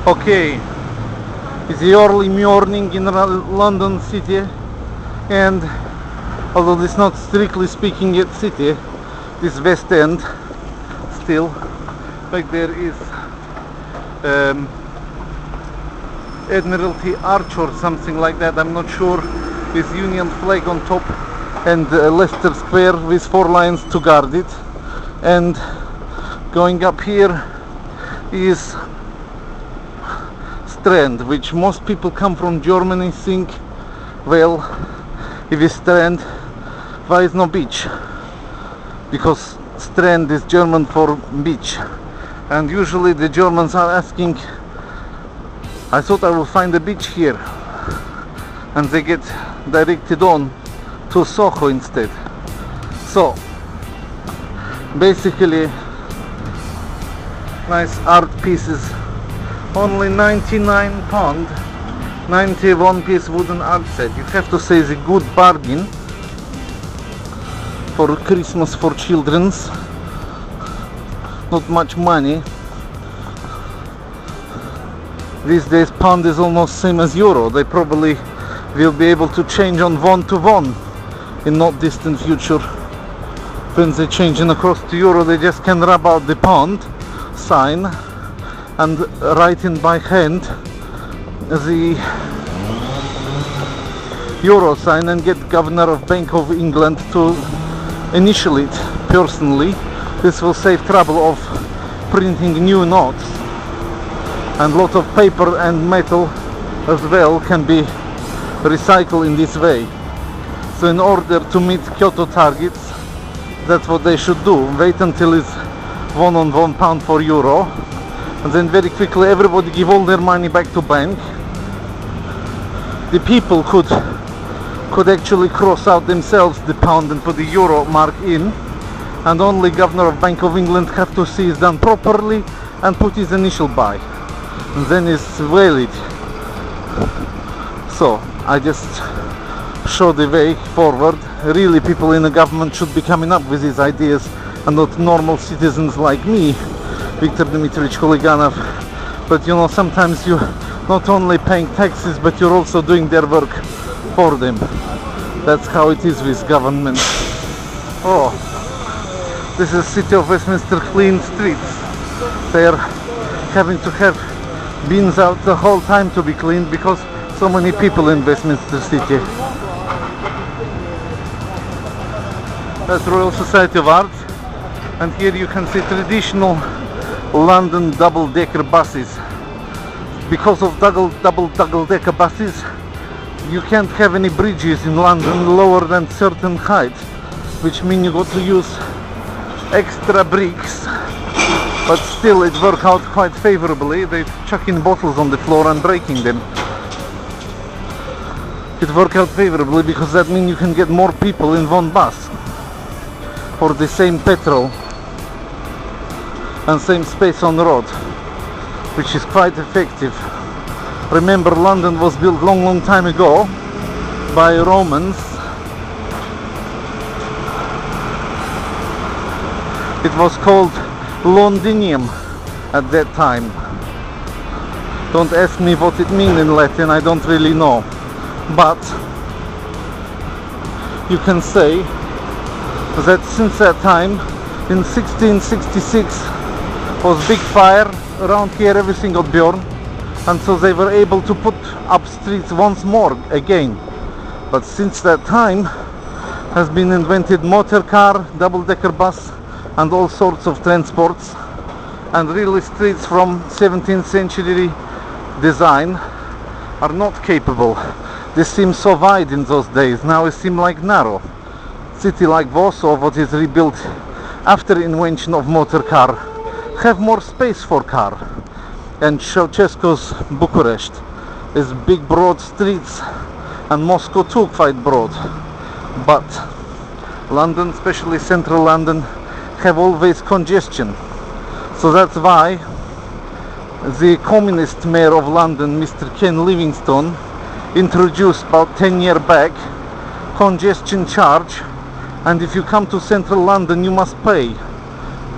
Okay, it's the early morning in London city, and although it's not strictly speaking yet city, this West End, still back there is Admiralty Arch or something like that, I'm not sure, with Union flag on top, and Leicester Square with 4 lines to guard it. And going up here is Strand, which most people come from Germany think, well, if it's Strand, why is no beach? Because Strand is German for beach, and usually the Germans are asking, I thought I will find a beach here, and they get directed on to Soho instead. So basically nice art pieces, only £99, 91 piece wooden art set. You have to say it's a good bargain for Christmas for children's. Not much money. These days pound is almost same as euro. They probably will be able to change on won to won in not distant future. When they changing across to euro, they just can rub out the pound sign and write in by hand the euro sign and get Governor of Bank of England to initial it personally. This will save trouble of printing new notes, and lot of paper and metal as well can be recycled in this way. So in order to meet Kyoto targets, that's what they should do. Wait until it's £1 for euro, and then very quickly everybody give all their money back to bank. The people could actually cross out themselves the pound and put the euro mark in, and only Governor of Bank of England have to see it's done properly and put his initial by, and then it's valid. So I just show the way forward. Really, people in the government should be coming up with these ideas, and not normal citizens like me, Viktor Dmitrievich Huliganov. But you know, sometimes you not only paying taxes, but you're also doing their work for them. That's how it is with government. Oh, this is city of Westminster clean streets. They are having to have bins out the whole time to be cleaned because so many people in Westminster city. That's Royal Society of Art, and here you can see traditional London double-decker buses. Because of double-decker buses, you can't have any bridges in London lower than certain height, which means you got to use extra bricks, but still it worked out quite favorably. They chucking bottles on the floor and breaking them. It worked out favorably because that means you can get more people in one bus for the same petrol and same space on the road, which is quite effective. Remember, London was built long time ago by Romans. It was called Londinium at that time. Don't ask me what it means in Latin, I don't really know. But you can say that since that time, in 1666, was big fire around here, everything got burned, and so they were able to put up streets once more again. But since that time has been invented motor car, double-decker bus, and all sorts of transports, and really streets from 17th century design are not capable. They seemed so wide in those days, now it seems like narrow. City like Warsaw, what is rebuilt after invention of motor car, have more space for car. And Ceausescu's Bucharest is big broad streets, and Moscow too quite broad. But London, especially central London, have always congestion. So that's why the communist mayor of London, Mr. Ken Livingstone, introduced about 10 years back congestion charge, and if you come to central London you must pay.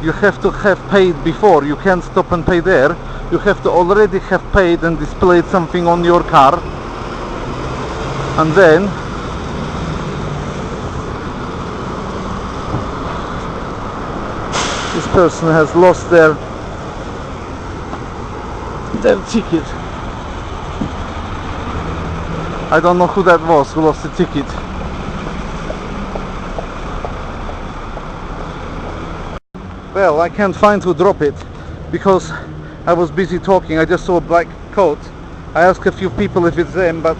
You have to have paid before, you can't stop and pay there. you have to already have paid and displayed something on your car, and then this person has lost their ticket. I don't know who that was who lost the ticket. Well, I can't find who dropped it because I was busy talking. I just saw a black coat. I asked a few people if it's them, but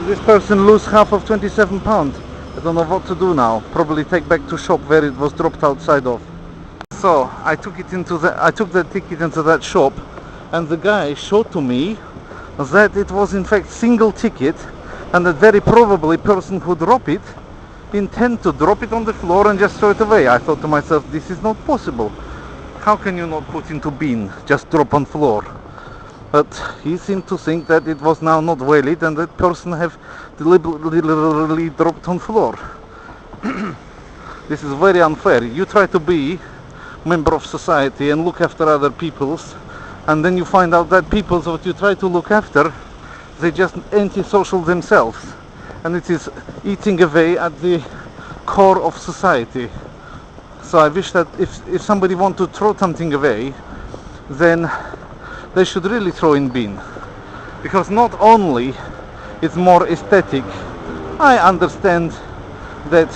this person lose half of £27. I don't know what to do now. Probably take back to shop where it was dropped outside of. So I took the ticket into that shop, and the guy showed to me that it was in fact single ticket, and that very probably person who dropped it intend to drop it on the floor and just throw it away. I thought to myself, this is not possible. How can you not put into bin, just drop on floor? But he seemed to think that it was now not valid and that person have deliberately dropped on floor. This is very unfair. You try to be member of society and look after other people's, and then you find out that people that you try to look after, they just antisocial themselves, and it is eating away at the core of society. So I wish that if somebody want to throw something away, then they should really throw in bin, because not only it's more aesthetic. I understand that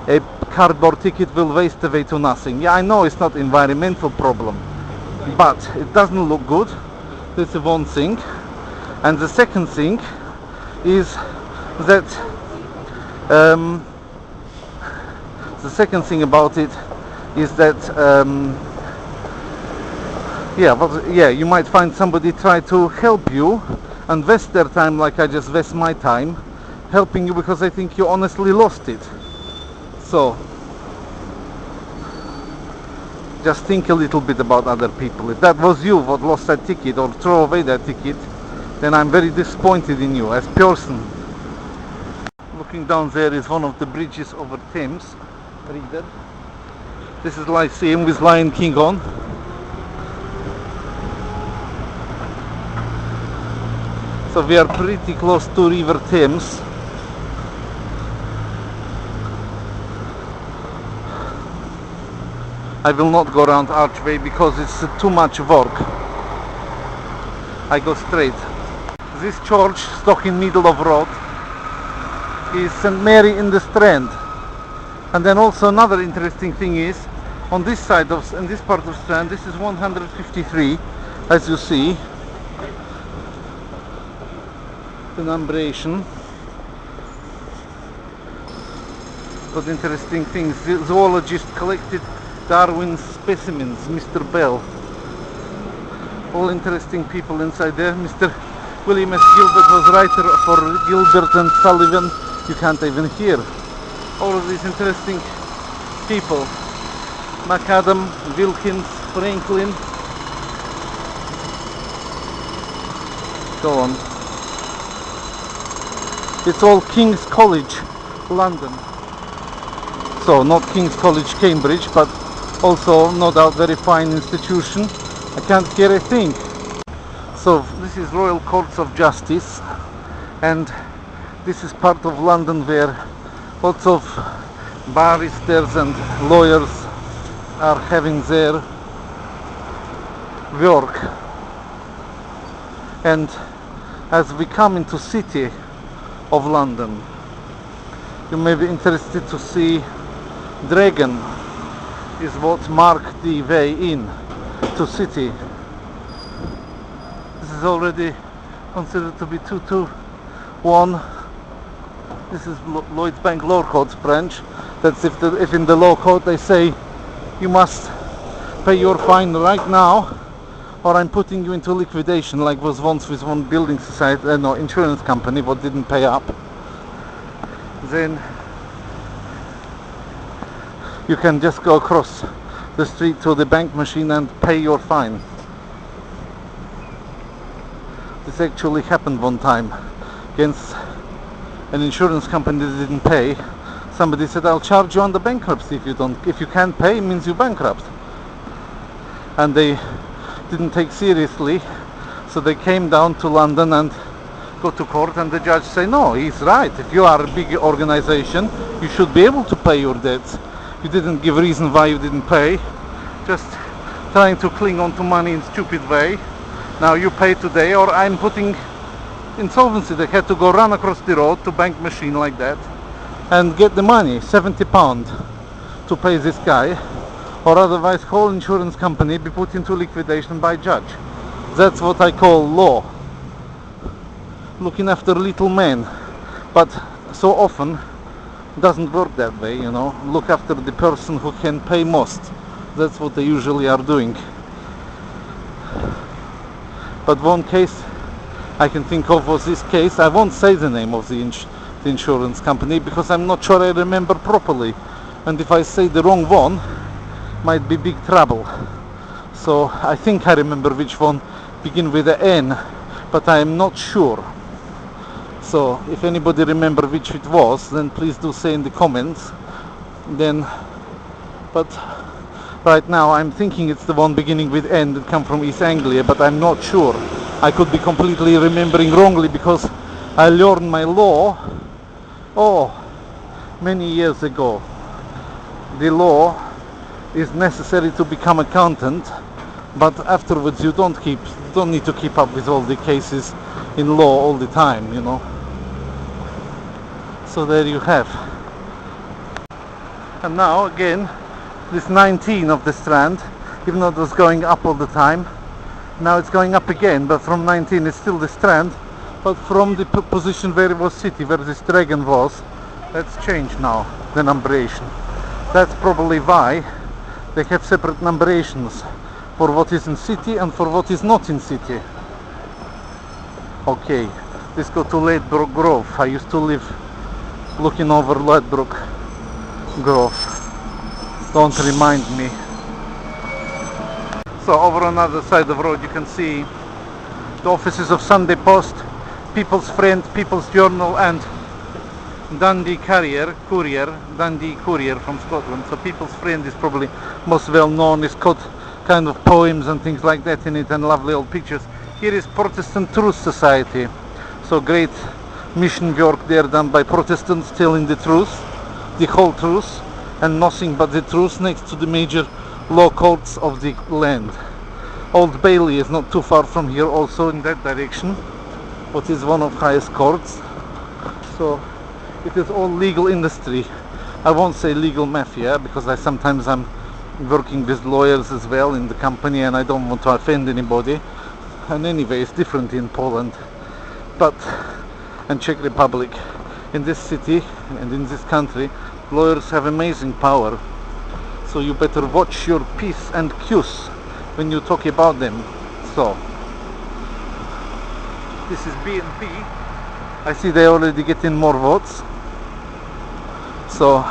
a cardboard ticket will waste away to nothing. Yeah, I know it's not environmental problem, but it doesn't look good. That's one thing. And the second thing is that you might find somebody try to help you and waste their time like I just waste my time helping you because I think you honestly lost it. So just think a little bit about other people. If that was you what lost that ticket or throw away that ticket, then I'm very disappointed in you as person. Looking down there is one of the bridges over Thames. Reader. This is Lyceum with Lion King on. So we are pretty close to River Thames. I will not go around Archway because it's too much work. I go straight. This church stuck in middle of road is St. Mary in the Strand. And then also another interesting thing is on this side of, in this part of Strand, this is 153, as you see, the numeration. But interesting things, the zoologist collected Darwin's specimens, Mr. Bell. All interesting people inside there. Mr. William S. Gilbert was writer for Gilbert and Sullivan. You can't even hear. All of these interesting people. McAdam, Wilkins, Franklin. Go on. It's all King's College, London. So not King's College, Cambridge, but also no doubt very fine institution. I can't hear a thing. So this is Royal Courts of Justice, and this is part of London where lots of barristers and lawyers are having their work. And as we come into city of London, you may be interested to see Dragon is what marked the way in to city. This is already considered to be 221. This is Lloyd's Bank Law Courts branch. That's if in the law court they say you must pay your fine right now or I'm putting you into liquidation, like was once with one building society, insurance company what didn't pay up, then you can just go across the street to the bank machine and pay your fine. This actually happened one time against an insurance company that didn't pay. Somebody said, I'll charge you under bankruptcy if you can't pay, it means you're bankrupt. And this didn't take seriously, so they came down to London and go to court, and the judge say, no, he's right. If you are a big organization, you should be able to pay your debts. You didn't give reason why you didn't pay, just trying to cling on to money in stupid way. Now you pay today, or I'm putting insolvency. They had to go run across the road to bank machine like that and get the money, £70 to pay this guy, or otherwise whole insurance company be put into liquidation by judge. That's what I call law, looking after little men. But so often doesn't work that way, you know. Look after the person who can pay most. That's what they usually are doing. But one case I can think of was this case. I won't say the name of the insurance company because I'm not sure I remember properly, and if I say the wrong one, might be big trouble. So I think I remember which one begin with a N, but I am not sure. So if anybody remember which it was, then please do say in the comments. Then, but right now I'm thinking it's the one beginning with N that come from East Anglia, but I'm not sure. I could be completely remembering wrongly because I learned my law many years ago. The law is necessary to become accountant, but afterwards you don't need to keep up with all the cases in law all the time, you know. So there you have. And now again, this 19 of the Strand, even though it was going up all the time, now it's going up again, but from 19 it's still the Strand, but from the position where it was city, where this dragon was, that's changed now, the numberation. That's probably why they have separate numerations for what is in city and for what is not in city. Okay, let's go to Ladbroke Grove. I used to live looking over Ladbroke Grove. Don't remind me. So over on the other side of the road you can see the offices of Sunday Post, People's Friend, People's Journal and Dundee Courier from Scotland. So People's Friend is probably most well known. It's got kind of poems and things like that in it and lovely old pictures. Here is Protestant Truth Society. So great mission work there done by Protestants telling the truth, the whole truth and nothing but the truth, next to the major law courts of the land. Old Bailey is not too far from here, also in that direction, what is one of highest courts. So it is all legal industry. I won't say legal mafia because sometimes I'm working with lawyers as well in the company and I don't want to offend anybody. And anyway, it's different in Poland, and Czech Republic. In this city and in this country, lawyers have amazing power. So you better watch your P's and Q's when you talk about them. So this is BNP. I see they already getting more votes. So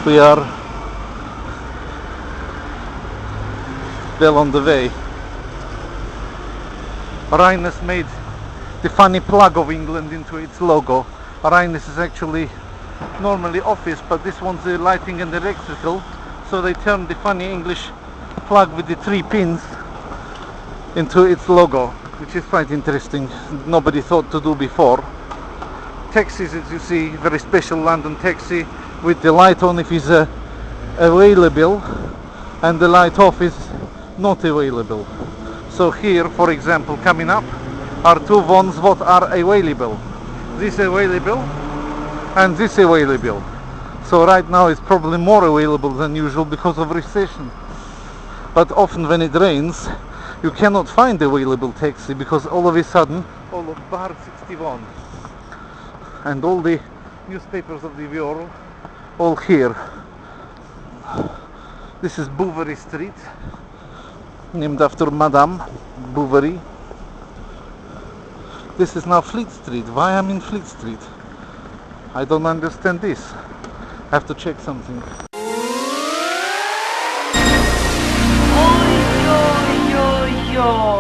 we are well on the way. Rhines made the funny plug of England into its logo. Rhines is actually normally office, but this one's the lighting and electrical, so they turned the funny English plug with the 3 pins into its logo, which is quite interesting. Nobody thought to do before. Taxis, as you see, very special London taxi with the light on if it's available and the light off is not available. So here, for example, coming up are 2 ones what are available. This available and this available. So right now it's probably more available than usual because of recession. But often when it rains you cannot find available taxi because all of a sudden all of Bar 61 and all the newspapers of the world all here. This is Bouverie Street, named after Madame Bouverie. This is now Fleet Street. Why I'm in Fleet Street? I don't understand this. I have to check something. Oj, oj, oj, oj.